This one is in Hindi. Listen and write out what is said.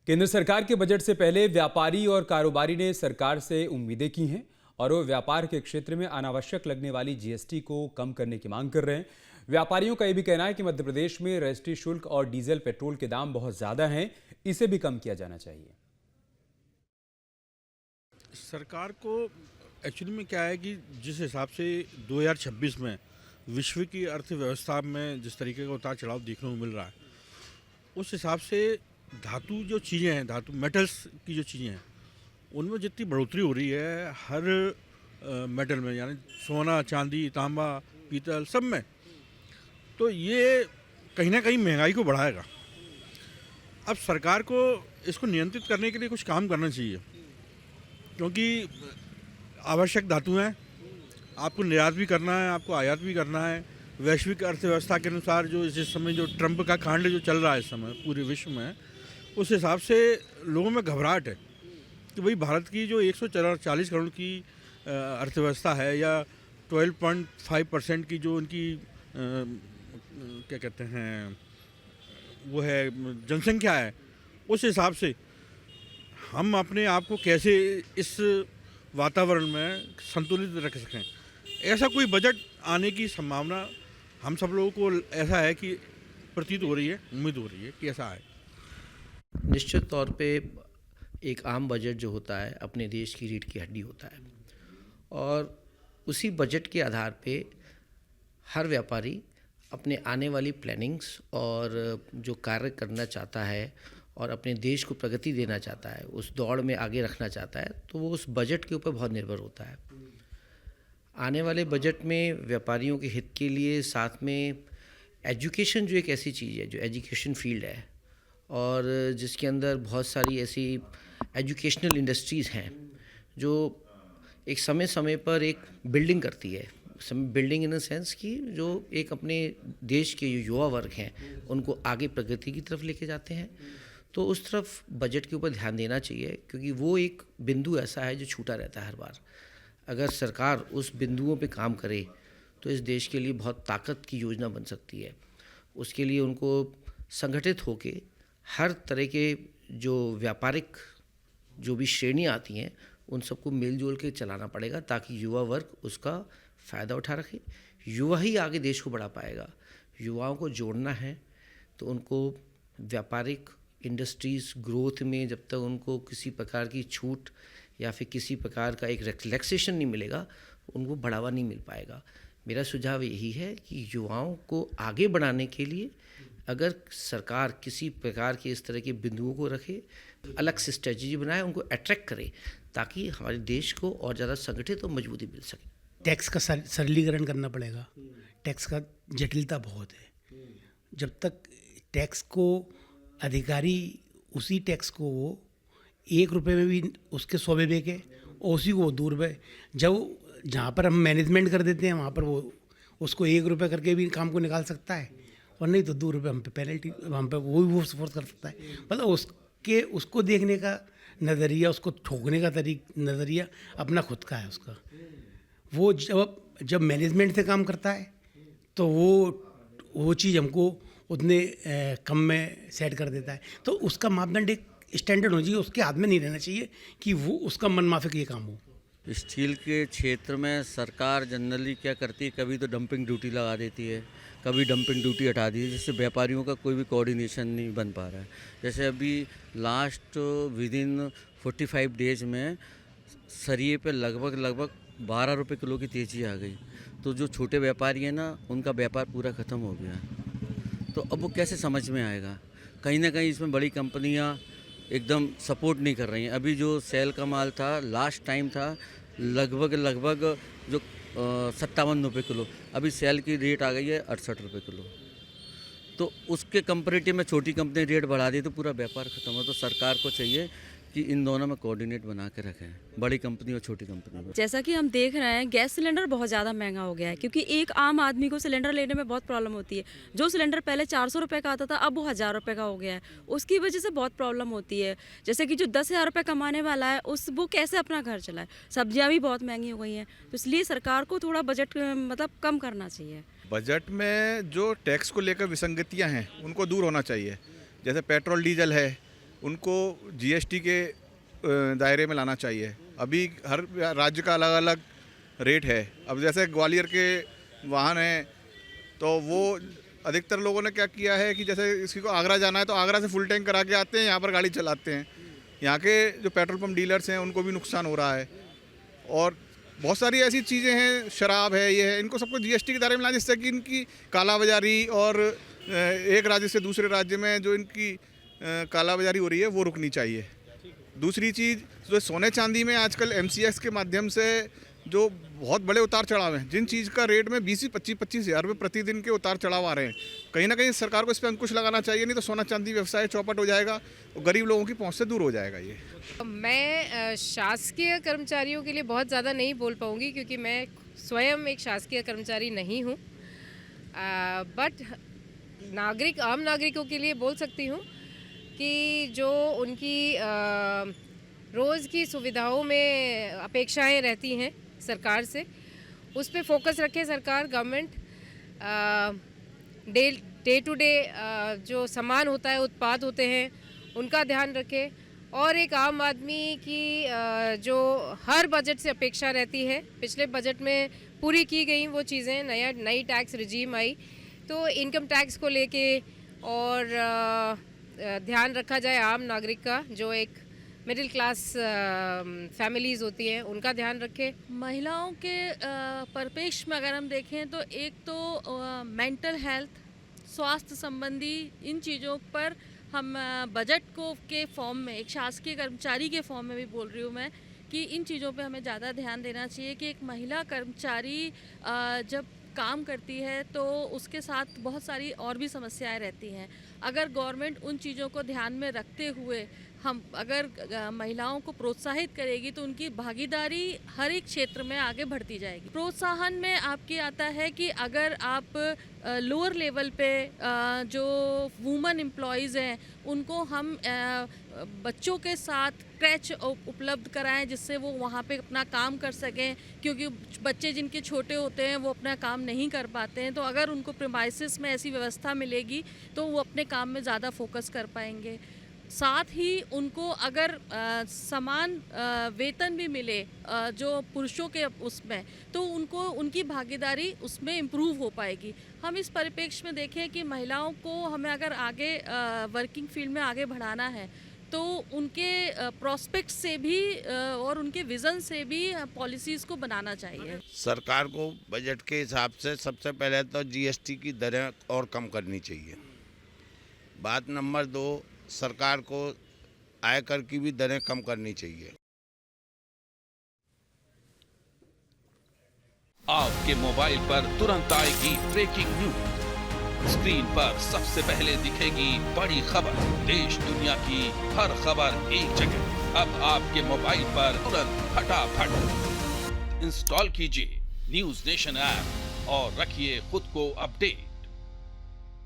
केंद्र सरकार के बजट से पहले व्यापारी और कारोबारी ने सरकार से उम्मीदें की हैं और वो व्यापार के क्षेत्र में अनावश्यक लगने वाली जीएसटी को कम करने की मांग कर रहे हैं। व्यापारियों का यह भी कहना है कि मध्य प्रदेश में रजिस्ट्री शुल्क और डीजल पेट्रोल के दाम बहुत ज्यादा हैं, इसे भी कम किया जाना चाहिए। सरकार को एक्चुअली में क्या है कि जिस हिसाब से 2026 में विश्व की अर्थव्यवस्था में जिस तरीके का उतार चढ़ाव देखने को मिल रहा है, उस हिसाब से धातु जो चीज़ें हैं, धातु मेटल्स की जो चीज़ें हैं, उनमें जितनी बढ़ोतरी हो रही है हर मेटल में, यानी सोना, चांदी, तांबा, पीतल, सब में, तो ये कहीं ना कहीं महंगाई को बढ़ाएगा। अब सरकार को इसको नियंत्रित करने के लिए कुछ काम करना चाहिए, क्योंकि आवश्यक धातु हैं, आपको निर्यात भी करना है, आपको आयात भी करना है। वैश्विक अर्थव्यवस्था के अनुसार जो इस समय जो ट्रंप का कांड जो चल रहा है इस समय पूरे विश्व में, उस हिसाब से लोगों में घबराहट है कि भाई भारत की जो 140 करोड़ की अर्थव्यवस्था है, या 12.5% की जो उनकी क्या कहते हैं वो है जनसंख्या है, उस हिसाब से हम अपने आप को कैसे इस वातावरण में संतुलित रख सकें। ऐसा कोई बजट आने की संभावना हम सब लोगों को ऐसा है कि प्रतीत हो रही है, उम्मीद हो रही है कि ऐसा है। निश्चित तौर पे एक आम बजट जो होता है अपने देश की रीढ़ की हड्डी होता है, और उसी बजट के आधार पे हर व्यापारी अपने आने वाली प्लानिंग्स और जो कार्य करना चाहता है और अपने देश को प्रगति देना चाहता है, उस दौड़ में आगे रखना चाहता है, तो वो उस बजट के ऊपर बहुत निर्भर होता है। आने वाले बजट में व्यापारियों के हित के लिए साथ में एजुकेशन जो एक ऐसी चीज़ है, जो एजुकेशन फील्ड है और जिसके अंदर बहुत सारी ऐसी एजुकेशनल इंडस्ट्रीज़ हैं जो एक समय समय पर एक बिल्डिंग करती है। बिल्डिंग इन द सेंस कि जो एक अपने देश के युवा वर्ग हैं उनको आगे प्रगति की तरफ लेके जाते हैं, तो उस तरफ बजट के ऊपर ध्यान देना चाहिए, क्योंकि वो एक बिंदु ऐसा है जो छूटा रहता है हर बार। अगर सरकार उस बिंदुओं पे काम करे तो इस देश के लिए बहुत ताकत की योजना बन सकती है। उसके लिए उनको संगठित होके हर तरह के जो व्यापारिक जो भी श्रेणियाँ आती हैं उन सबको मिलजुल के चलाना पड़ेगा, ताकि युवा वर्ग उसका फ़ायदा उठा रखे। युवा ही आगे देश को बढ़ा पाएगा। युवाओं को जोड़ना है तो उनको व्यापारिक इंडस्ट्रीज़ ग्रोथ में जब तक उनको किसी प्रकार की छूट या फिर किसी प्रकार का एक रिलैक्सेशन नहीं मिलेगा, उनको बढ़ावा नहीं मिल पाएगा। मेरा सुझाव यही है कि युवाओं को आगे बढ़ाने के लिए अगर सरकार किसी प्रकार के इस तरह के बिंदुओं को रखे, अलग से स्ट्रेटजी बनाए, उनको अट्रैक्ट करे, ताकि हमारे देश को और ज़्यादा संगठित और मजबूती मिल सके। टैक्स का सरलीकरण करना पड़ेगा। टैक्स का जटिलता बहुत है। जब तक टैक्स को अधिकारी उसी टैक्स को वो 1 रुपये में भी उसके 100 बेचे और उसी को वो 2 रुपये, जब जहाँ पर हम मैनेजमेंट कर देते हैं वहाँ पर वो उसको 1 रुपये करके भी काम को निकाल सकता है, और नहीं तो 2 रुपये हम पे पेनल्टी, हम पे वो फोर्स कर सकता है। मतलब उसको देखने का नज़रिया, उसको ठोकने का नज़रिया अपना खुद का है उसका। वो जब मैनेजमेंट से काम करता है तो वो चीज़ हमको उतने कम में सेट कर देता है। तो उसका मापदंड एक स्टैंडर्ड होना चाहिए, उसके हाथ में नहीं रहना चाहिए कि वो उसका मन माफिक ये काम हो। स्टील के क्षेत्र में सरकार जनरली क्या करती है, कभी तो डंपिंग ड्यूटी लगा देती है, कभी डंपिंग ड्यूटी हटा दी है, जिससे व्यापारियों का कोई भी कोऑर्डिनेशन नहीं बन पा रहा है। जैसे अभी लास्ट विदिन 45 डेज में सरिये पे लगभग 12 रुपये किलो की तेज़ी आ गई। तो जो छोटे व्यापारी हैं ना, उनका व्यापार पूरा ख़त्म हो गया। तो अब वो कैसे समझ में आएगा? कहीं ना कहीं इसमें बड़ी कंपनियां एकदम सपोर्ट नहीं कर रही हैं। अभी जो सेल का माल था, लास्ट टाइम था लगभग जो 57 रुपये किलो, अभी सेल की रेट आ गई है 68 रुपये किलो। तो उसके कंपैरेटिव में छोटी कंपनी रेट बढ़ा दी तो पूरा व्यापार ख़त्म हो। तो सरकार को चाहिए कि इन दोनों में कोऑर्डिनेट बना के रखें, बड़ी कंपनी और छोटी कंपनी में। जैसा कि हम देख रहे हैं, गैस सिलेंडर बहुत ज़्यादा महंगा हो गया है, क्योंकि एक आम आदमी को सिलेंडर लेने में बहुत प्रॉब्लम होती है। जो सिलेंडर पहले 400 रुपये का आता था, अब वो 1000 रुपये का हो गया है। उसकी वजह से बहुत प्रॉब्लम होती है। जैसे कि जो 10,000 रुपये कमाने वाला है वो कैसे अपना घर चलाए। सब्जियाँ भी बहुत महंगी हो गई हैं, तो इसलिए सरकार को थोड़ा बजट मतलब कम करना चाहिए। बजट में जो टैक्स को लेकर विसंगतियां हैं उनको दूर होना चाहिए। जैसे पेट्रोल डीजल है, उनको जीएसटी के दायरे में लाना चाहिए। अभी हर राज्य का अलग अलग रेट है। अब जैसे ग्वालियर के वाहन हैं तो वो अधिकतर लोगों ने क्या किया है कि जैसे किसी को आगरा जाना है तो आगरा से फुल टैंक करा के आते हैं, यहाँ पर गाड़ी चलाते हैं। यहाँ के जो पेट्रोल पंप डीलर्स हैं उनको भी नुकसान हो रहा है। और बहुत सारी ऐसी चीज़ें हैं, शराब है, ये है, इनको सबको जीएसटी के दायरे में लाना, जिससे कि इनकी कालाबाजारी और एक राज्य से दूसरे राज्य में जो इनकी कालाबाजारी हो रही है वो रुकनी चाहिए। दूसरी चीज़, जो सोने चांदी में आजकल एमसीएक्स के माध्यम से जो बहुत बड़े उतार चढ़ाव हैं, जिन चीज़ का रेट में 20-25 हज़ार रुपये प्रतिदिन के उतार चढ़ाव आ रहे हैं, कहीं ना कहीं सरकार को इस पर अंकुश लगाना चाहिए, नहीं तो सोना चांदी व्यवसाय चौपट हो जाएगा और गरीब लोगों की पहुंच से दूर हो जाएगा। ये मैं शासकीय कर्मचारियों के लिए बहुत ज़्यादा नहीं बोल पाऊँगी क्योंकि मैं स्वयं एक शासकीय कर्मचारी नहीं हूँ, बट आम नागरिकों के लिए बोल सकती हूँ कि जो उनकी रोज़ की सुविधाओं में अपेक्षाएं रहती हैं सरकार से, उस पे फोकस रखे सरकार, गवर्नमेंट। डे टू डे जो सामान होता है, उत्पाद होते हैं, उनका ध्यान रखे। और एक आम आदमी की जो हर बजट से अपेक्षा रहती है, पिछले बजट में पूरी की गई वो चीज़ें, नई टैक्स रिजीम आई तो इनकम टैक्स को लेके और ध्यान रखा जाए आम नागरिक का, जो एक मिडिल क्लास फैमिलीज़ होती हैं, उनका ध्यान रखें। महिलाओं के परिप्रेक्ष्य में अगर हम देखें तो एक तो मेंटल हेल्थ, स्वास्थ्य संबंधी इन चीज़ों पर हम बजट को के फॉर्म में, एक शासकीय कर्मचारी के फॉर्म में भी बोल रही हूँ मैं, कि इन चीज़ों पे हमें ज़्यादा ध्यान देना चाहिए कि एक महिला कर्मचारी जब काम करती है तो उसके साथ बहुत सारी और भी समस्याएं रहती हैं। अगर गवर्नमेंट उन चीज़ों को ध्यान में रखते हुए हम अगर महिलाओं को प्रोत्साहित करेगी तो उनकी भागीदारी हर एक क्षेत्र में आगे बढ़ती जाएगी। प्रोत्साहन में आपके आता है कि अगर आप लोअर लेवल पे जो वुमेन एम्प्लॉयज़ हैं उनको हम बच्चों के साथ क्रैच उपलब्ध कराएं, जिससे वो वहाँ पे अपना काम कर सकें, क्योंकि बच्चे जिनके छोटे होते हैं वो अपना काम नहीं कर पाते हैं। तो अगर उनको प्रीमाइसेस में ऐसी व्यवस्था मिलेगी तो वो अपने काम में ज़्यादा फोकस कर पाएंगे। साथ ही उनको अगर समान वेतन भी मिले जो पुरुषों के उसमें, तो उनको उनकी भागीदारी उसमें इम्प्रूव हो पाएगी। हम इस परिप्रेक्ष्य में देखें कि महिलाओं को हमें अगर आगे वर्किंग फील्ड में आगे बढ़ाना है तो उनके प्रोस्पेक्ट से भी और उनके विज़न से भी पॉलिसीज़ को बनाना चाहिए। सरकार को बजट के हिसाब से सबसे पहले तो जीएसटी की दरें और कम करनी चाहिए। बात नंबर 2, सरकार को आयकर की भी दरें कम करनी चाहिए। आपके मोबाइल पर तुरंत आएगी ब्रेकिंग न्यूज, स्क्रीन पर सबसे पहले दिखेगी बड़ी खबर, देश दुनिया की हर खबर एक जगह। अब आपके मोबाइल पर तुरंत फटाफट इंस्टॉल कीजिए न्यूज़ नेशन ऐप और रखिए खुद को अपडेट।